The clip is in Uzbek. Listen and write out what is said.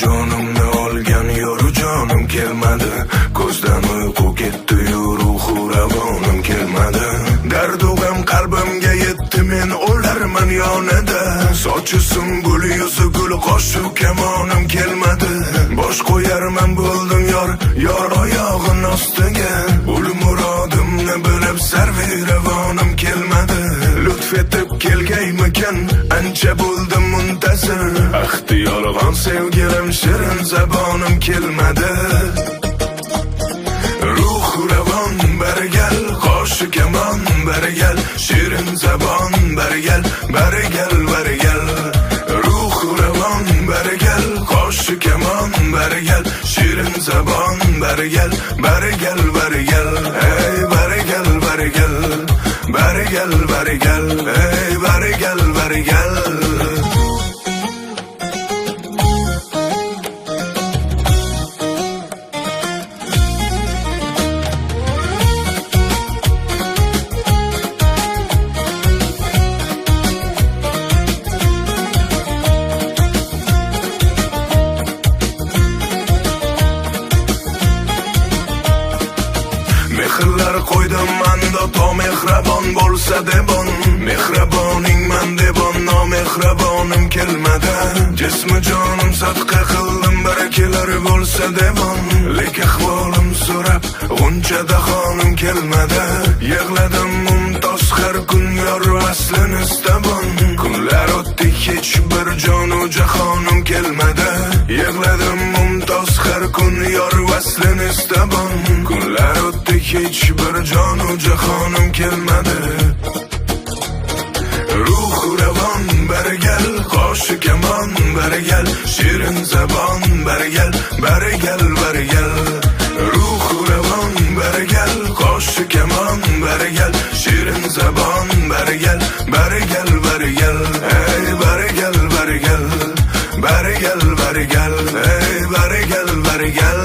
jonimni olgan yoru jonim kelmadi. Ko'zdan uyqu ketdi, ruhu ravonim kelmadi. Dardu g'am qalbimga yetdi, men o'larman yonida. Sochi sumbul, yuzi gul, qo'shu kamonim kelmadi. Bosh qo'yarman bo'ldim yor oyog'in ostiga. Ul murodimni bilib sarvi ravonim kelmadi. Lutf etib kelgaymikin, ancha bo'ldim muntazir. Ahdi yolg'on sevgilim, shirin zabonim kelmadi. Ruh ravon barigal, qo'shu kamon barigal, shirin zabon barigal, barigal barigal. Ruh ravon barigal, qo'shu kamon barigal, shirin zabon barigal, barigal barigal. Ey barigal barigal, barigal barigal, ey barigal barigal. Mehrlar qo'ydim manda, to mehrabon bo'lsa debon. Mehraboning man debon, nomehrabonim kelmadi. Jismi jonim sadqa qildim, barakelar bo'lsa debon. Lek ahvolim so'rab, g'unchada xonim kelmadi. Yig'ladim mumtoz har kun, yor aslini istabon. Kunlar o'tdi, hech bir jonu jahonim kelmadi. Yig'ladim mumtoz har kun, yor aslini istabon. Kunlar o'tdi, hech bir jonu jahonim kelmadi. Ruh ravon barigal, qo'shu kamon barigal, shirin zabon barigal, barigal barigal. Ruh ravon barigal, qo'shu kamon barigal, shirin zabon barigal, barigal barigal. Ey barigal barigal, barigal barigal, ey barigal barigal.